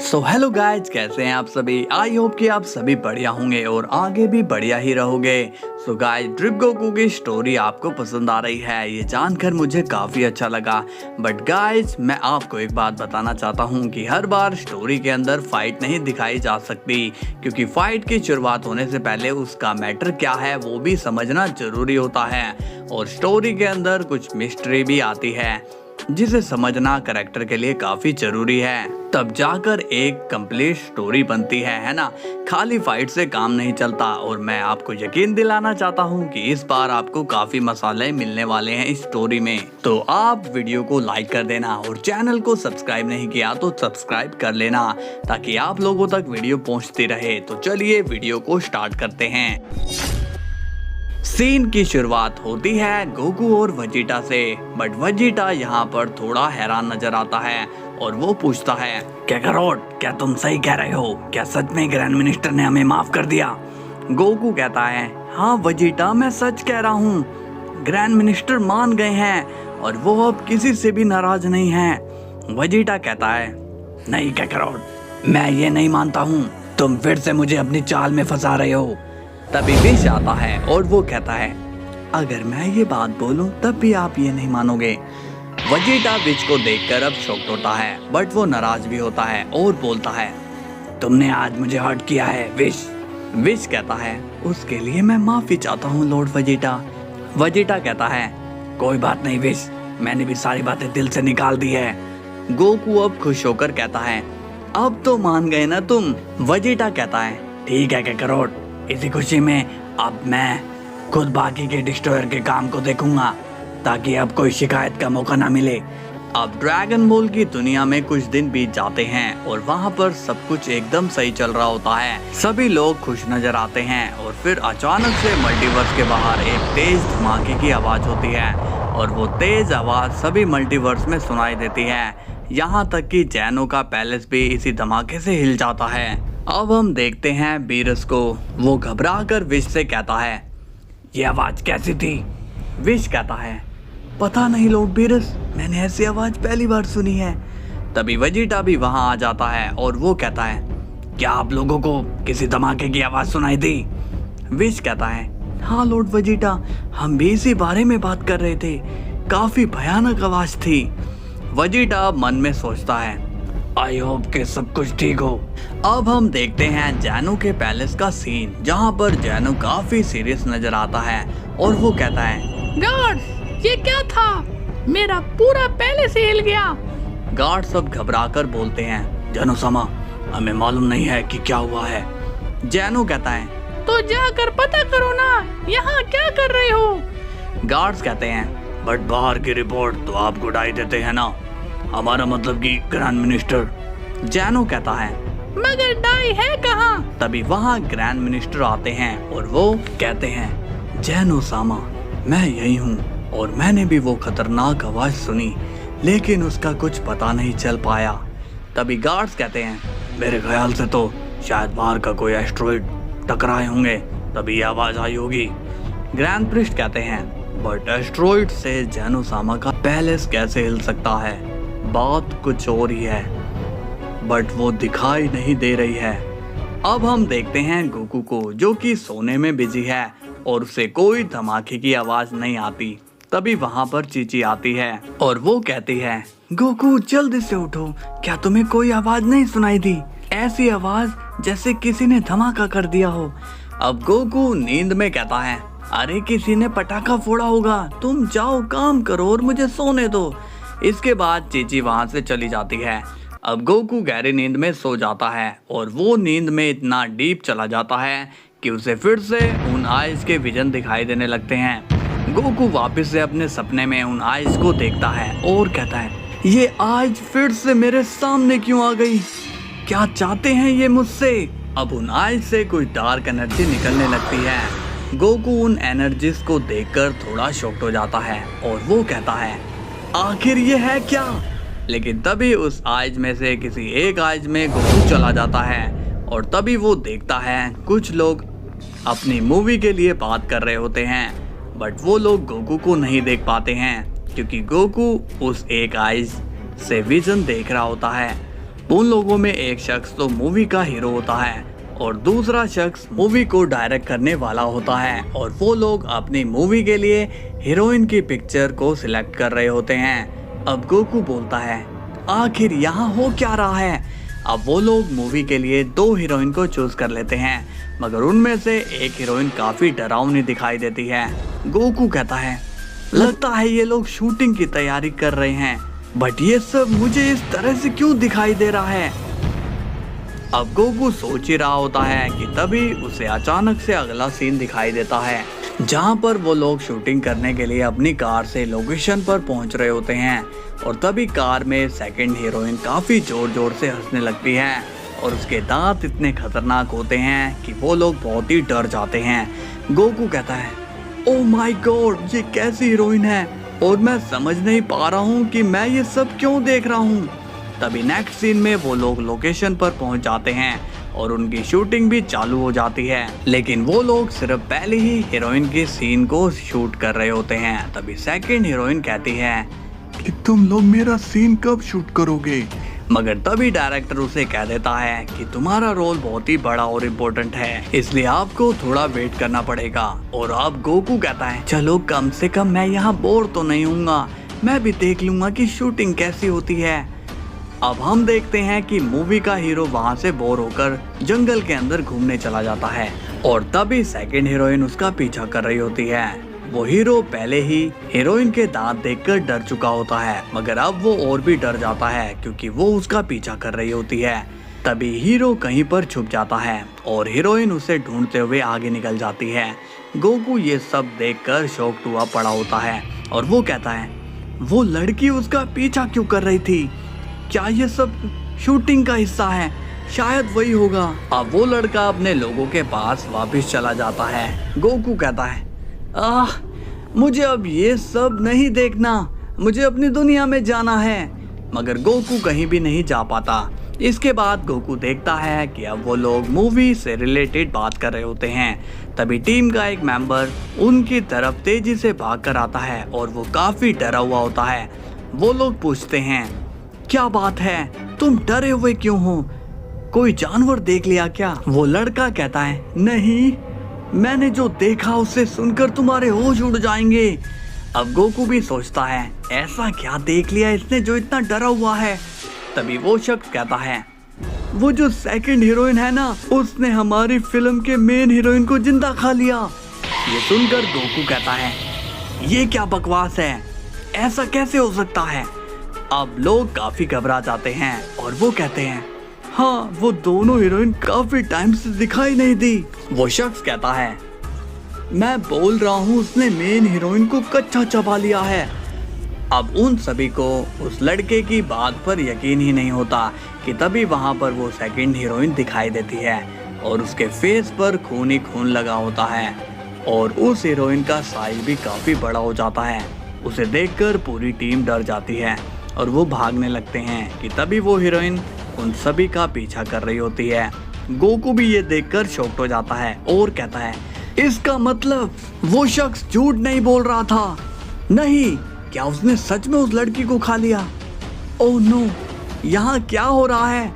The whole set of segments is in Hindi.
सो हेलो गाइज, कैसे हैं आप सभी। आई होप कि आप सभी बढ़िया होंगे और आगे भी बढ़िया ही रहोगे। सो गाइज, ड्रिप गोकू की स्टोरी आपको पसंद आ रही है, ये जानकर मुझे काफ़ी अच्छा लगा। बट गाइज, मैं आपको एक बात बताना चाहता हूँ कि हर बार स्टोरी के अंदर फाइट नहीं दिखाई जा सकती, क्योंकि फाइट की शुरुआत होने से पहले उसका मैटर क्या है वो भी समझना जरूरी होता है। और स्टोरी के अंदर कुछ मिस्ट्री भी आती है जिसे समझना कैरेक्टर के लिए काफी जरूरी है, तब जाकर एक कंप्लीट स्टोरी बनती है ना। खाली फाइट से काम नहीं चलता। और मैं आपको यकीन दिलाना चाहता हूँ कि इस बार आपको काफी मसाले मिलने वाले हैं इस स्टोरी में। तो आप वीडियो को लाइक कर देना और चैनल को सब्सक्राइब नहीं किया तो सब्सक्राइब कर लेना, ताकि आप लोगों तक वीडियो पहुँचती रहे। तो चलिए वीडियो को स्टार्ट करते हैं। सीन की शुरुआत होती है गोकू और वजीटा से, बट वजीटा यहाँ पर थोड़ा हैरान नजर आता है और वो पूछता है, काकारोट, क्या तुम सही कह रहे हो? क्या सच में ग्रैंड मिनिस्टर ने हमें माफ कर दिया? गोकू कहता है, हाँ वजीटा, मैं सच कह रहा हूँ। ग्रैंड मिनिस्टर मान गए हैं और वो अब किसी से भी नाराज नहीं है। वजीटा कहता है, नहीं काकारोट, मैं ये नहीं मानता हूँ, तुम फिर से मुझे अपनी चाल में फंसा रहे हो। तभी विश आता है और वो कहता है, अगर मैं ये बात बोलूं तब भी आप ये नहीं मानोगे। वजीटा विश को देखकर अब शॉक्ड होता है, बट वो नाराज भी होता है और बोलता है, तुमने आज मुझे हर्ट किया है विश। विश कहता है, उसके लिए मैं माफी चाहता हूँ लॉर्ड वजीटा। वजीटा कहता है, कोई बात नहीं विश, मैंने भी सारी बातें दिल से निकाल दी है। गोकू अब खुश होकर कहता है, अब तो मान गए ना तुम। वजीटा कहता है, ठीक है काकारोट, इसी खुशी में अब मैं खुद बाकी के डिस्ट्रॉयर के काम को देखूंगा, ताकि अब कोई शिकायत का मौका ना मिले। अब ड्रैगन बॉल की दुनिया में कुछ दिन बीत जाते हैं और वहाँ पर सब कुछ एकदम सही चल रहा होता है। सभी लोग खुश नजर आते हैं और फिर अचानक से मल्टीवर्स के बाहर एक तेज धमाके की आवाज होती है और वो तेज आवाज सभी मल्टीवर्स में सुनाई देती है। यहाँ तक कि जैनो का पैलेस भी इसी धमाके से हिल जाता है। अब हम देखते हैं बीरस को। वो घबरा कर विश से कहता है, ये आवाज कैसी थी? विश कहता है, पता नहीं लॉर्ड बीरस, मैंने ऐसी आवाज पहली बार सुनी है। तभी वजीटा भी वहां आ जाता है और वो कहता है, क्या आप लोगों को किसी धमाके की आवाज सुनाई दी? विश कहता है, हाँ लॉर्ड वजीटा, हम भी इसी बारे में बात कर रहे थे, काफी भयानक आवाज थी। वजीटा मन में सोचता है, आई होप के सब कुछ ठीक हो। अब हम देखते हैं जैनो के पैलेस का सीन, जहाँ पर जैनो काफी सीरियस नजर आता है और वो कहता है, गार्ड्स, ये क्या था? मेरा पूरा पैलेस हिल गया। गार्ड सब घबरा कर बोलते हैं, जैनो सामा, हमें मालूम नहीं है कि क्या हुआ है। जैनो कहता है, तो जाकर पता करो ना, यहाँ क्या कर रहे हो? गार्ड्स कहते हैं, बट बाहर की रिपोर्ट तो आपको डाई देते हैं ना, हमारा मतलब कि ग्रैंड मिनिस्टर। जैनो कहता है, मगर डाई है कहाँ? तभी वहाँ ग्रैंड मिनिस्टर आते हैं और वो कहते हैं, जैनो सामा, मैं यही हूँ और मैंने भी वो खतरनाक आवाज सुनी, लेकिन उसका कुछ पता नहीं चल पाया। तभी गार्ड्स कहते हैं, मेरे ख्याल से तो शायद बाहर का कोई एस्ट्रॉइड टकराए होंगे, तभी आवाज आई होगी। ग्रैंड प्रिस्ट कहते हैं, बट एस्ट्रॉइड से जैनो सामा का पैलेस कैसे हिल सकता है? बात कुछ और ही है, बट वो दिखाई नहीं दे रही है। अब हम देखते हैं गोकू को, जो कि सोने में बिजी है और उसे कोई धमाके की आवाज नहीं आती। तभी वहां पर चीची आती है और वो कहती है, गोकू जल्दी से उठो, क्या तुम्हें कोई आवाज नहीं सुनाई दी? ऐसी आवाज जैसे किसी ने धमाका कर दिया हो। अब गोकू नींद में कहता है, अरे किसी ने पटाखा फोड़ा होगा, तुम जाओ काम करो और मुझे सोने दो। इसके बाद चीची वहां से चली जाती है। अब गोकू गहरी नींद में सो जाता है और वो नींद में इतना डीप चला जाता है कि उसे फिर से उन आइज के विजन दिखाई देने लगते हैं। गोकू वापस से अपने सपने में उन आइज को देखता है और कहता है, ये आइज फिर से मेरे सामने क्यों आ गई? क्या चाहते हैं ये मुझसे? अब उन आइज से कुछ डार्क एनर्जी निकलने लगती है। गोकू उन एनर्जीज को देखकर थोड़ा शॉक्ड हो जाता है और वो कहता है, आखिर ये है क्या? लेकिन तभी उस आइज में से किसी एक आइज में गोकू चला जाता है और तभी वो देखता है कुछ लोग अपनी मूवी के लिए बात कर रहे होते हैं, बट वो लोग गोकू को नहीं देख पाते हैं, क्योंकि गोकू उस एक आइज से विजन देख रहा होता है। उन लोगों में एक शख्स तो मूवी का हीरो होता है और दूसरा शख्स मूवी को डायरेक्ट करने वाला होता है और वो लोग अपनी मूवी के लिए हीरोइन की पिक्चर को सिलेक्ट कर रहे होते हैं। अब गोकू बोलता है, आखिर यहाँ हो क्या रहा है। अब वो लोग मूवी के लिए 2 हीरोइन को चूज कर लेते हैं, मगर उनमें से एक हीरोइन काफी डरावनी दिखाई देती है। गोकू कहता है, लगता है ये लोग शूटिंग की तैयारी कर रहे हैं, बट ये सब मुझे इस तरह से क्यों दिखाई दे रहा है। अब गोकू सोच ही रहा होता है कि तभी उसे अचानक से अगला सीन दिखाई देता है, जहां पर वो लोग शूटिंग करने के लिए अपनी कार से लोकेशन पर पहुंच रहे होते हैं और तभी कार में सेकंड हीरोइन काफी जोर जोर से हंसने लगती है और उसके दांत इतने खतरनाक होते हैं कि वो लोग बहुत ही डर जाते हैं। गोकू कहता है, ओह माय गॉड, ये कैसी हीरोइन है और मैं समझ नहीं पा रहा हूँ कि मैं ये सब क्यों देख रहा हूँ। तभी नेक्स्ट सीन में वो लोग लोकेशन पर पहुंच जाते हैं और उनकी शूटिंग भी चालू हो जाती है, लेकिन वो लोग सिर्फ पहले ही हीरोइन के सीन को शूट कर रहे होते हैं। तभी सेकंड हीरोइन कहती है कि तुम लोग मेरा सीन कब शूट करोगे। मगर तभी डायरेक्टर उसे कह देता है कि तुम्हारा रोल बहुत ही बड़ा और इम्पोर्टेंट है, इसलिए आपको थोड़ा वेट करना पड़ेगा। और अब गोकू कहता है, चलो कम से कम मैं यहाँ बोर तो नहीं हूँगा, मैं भी देख लूंगा कि शूटिंग कैसी होती है। अब हम देखते हैं कि मूवी का हीरो वहाँ से बोर होकर जंगल के अंदर घूमने चला जाता है और तभी सेकंड हीरोइन उसका पीछा कर रही होती है। वो हीरो पहले ही हीरोइन के दांत देखकर डर चुका होता है, मगर अब वो और भी डर जाता है क्योंकि वो उसका पीछा कर रही होती है। तभी हीरो कहीं पर छुप जाता है और हीरोइन उसे ढूंढते हुए आगे निकल जाती है। गोकू ये सब देखकर शॉक हुआ पड़ा होता है और वो कहता है, वो लड़की उसका पीछा क्यों कर रही थी, क्या ये सब शूटिंग का हिस्सा है, शायद वही होगा। अब वो लड़का अपने लोगों के पास वापस चला जाता है। गोकू कहता है, मुझे अब ये सब नहीं देखना, मुझे अपनी दुनिया में जाना है। मगर गोकू कहीं भी नहीं जा पाता। इसके बाद गोकू देखता है कि अब वो लोग मूवी से रिलेटेड बात कर रहे होते हैं। तभी टीम का एक मेंबर उनकी तरफ तेजी से भाग कर आता है और वो काफी डरा हुआ होता है। वो लोग पूछते हैं, क्या बात है, तुम डरे हुए क्यों हो, कोई जानवर देख लिया क्या। वो लड़का कहता है, नहीं, मैंने जो देखा उससे सुनकर तुम्हारे होश उड़ जाएंगे। अब गोकू भी सोचता है, ऐसा क्या देख लिया इसने जो इतना डरा हुआ है। तभी वो शख्स कहता है, वो जो सेकंड हीरोइन है ना, उसने हमारी फिल्म के मेन हीरोइन को जिंदा खा लिया। ये सुनकर गोकू कहता है, ये क्या बकवास है, ऐसा कैसे हो सकता है। अब लोग काफी घबरा जाते हैं और वो कहते हैं, हाँ, वो दोनों हीरोइन काफी टाइम से दिखाई नहीं दी। वो शख्स कहता है, मैं बोल रहा हूँ उसने मेन हीरोइन को कच्चा चबा लिया है। अब उन सभी को उस लड़के की बात पर यकीन ही नहीं होता कि तभी वहाँ पर वो सेकंड हीरोइन दिखाई देती है और उसके फेस पर खून ही खून लगा होता है और उस हीरोइन का साइज भी काफी बड़ा हो जाता है। उसे देखकर पूरी टीम डर जाती है और वो भागने लगते हैं कि तभी वो हीरोइन उन सभी का पीछा कर रही होती है। गोकू भी ये देखकर शॉक्ड हो जाता है और कहता है, इसका मतलब वो शख्स झूठ नहीं बोल रहा था। नहीं, क्या उसने सच में उस लड़की को खा लिया। ओह नो, यहाँ क्या हो रहा है,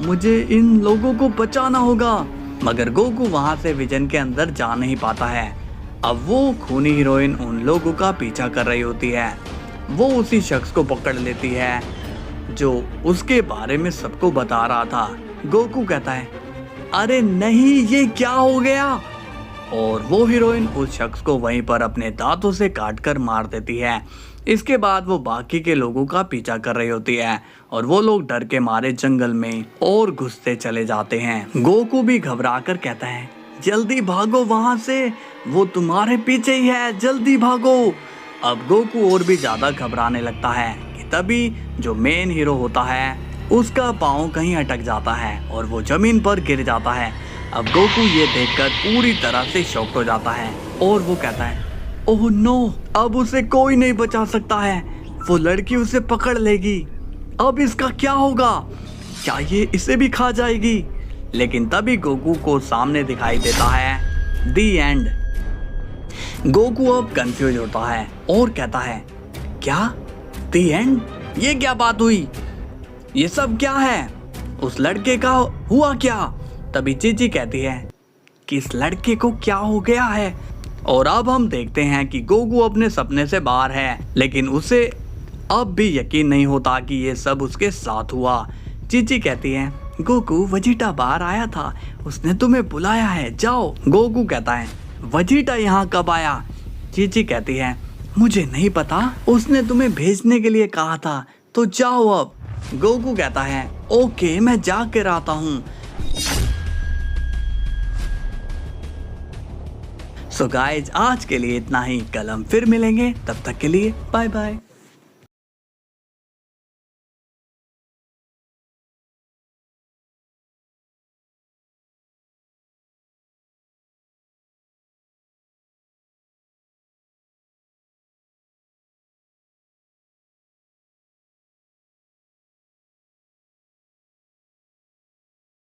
मुझे इन लोगों को बचाना होगा। मगर गोकू वहाँ से विजन के अंदर जा नहीं पाता है। अब वो खूनी हीरोइन उन लोगों का पीछा कर रही होती है। वो उसी शख्स को पकड़ लेती है जो उसके बारे में सबको बता रहा था। गोकू कहता है, अरे नहीं, ये क्या हो गया। और वो हीरोइन उस शख्स को वहीं पर अपने दांतों से काटकर मार देती है। इसके बाद वो बाकी के लोगों का पीछा कर रही होती है और वो लोग डर के मारे जंगल में और घुसते चले जाते हैं। गोकू भी घबराकर कहता है, जल्दी भागो वहां से, वो तुम्हारे पीछे ही है, जल्दी भागो। अब गोकू और भी ज्यादा घबराने लगता है कि तभी जो मेन हीरो होता है उसका पाँव कहीं अटक जाता है और वो जमीन पर गिर जाता है। अब गोकू ये देखकर पूरी तरह से शॉक्ड हो जाता है और वो कहता है, ओह नो, अब उसे कोई नहीं बचा सकता है, वो लड़की उसे पकड़ लेगी। अब इसका क्या होगा, क्या ये इसे भी खा जाएगी। लेकिन तभी गोकू को सामने दिखाई देता है दी एंड। गोकू अब कंफ्यूज होता है और कहता है, क्या दी एंड, ये क्या बात हुई, ये सब क्या है। उस लड़के का हुआ क्या? तभी चीची कहती है कि इस लड़के को क्या हो गया है। और अब हम देखते हैं कि गोकू अपने सपने से बाहर है, लेकिन उसे अब भी यकीन नहीं होता कि ये सब उसके साथ हुआ। चीची कहती है गोकू वजीटा बाहर आया था, उसने तुम्हें बुलाया है, जाओ। गोकू कहता है वजीटा यहाँ कब आया? चीची कहती है मुझे नहीं पता, उसने तुम्हें भेजने के लिए कहा था, तो जाओ अब। गोकू कहता है ओके मैं जा कर आता हूँ। सो गाइज आज के लिए इतना ही, कल हम फिर मिलेंगे, तब तक के लिए बाय बाय।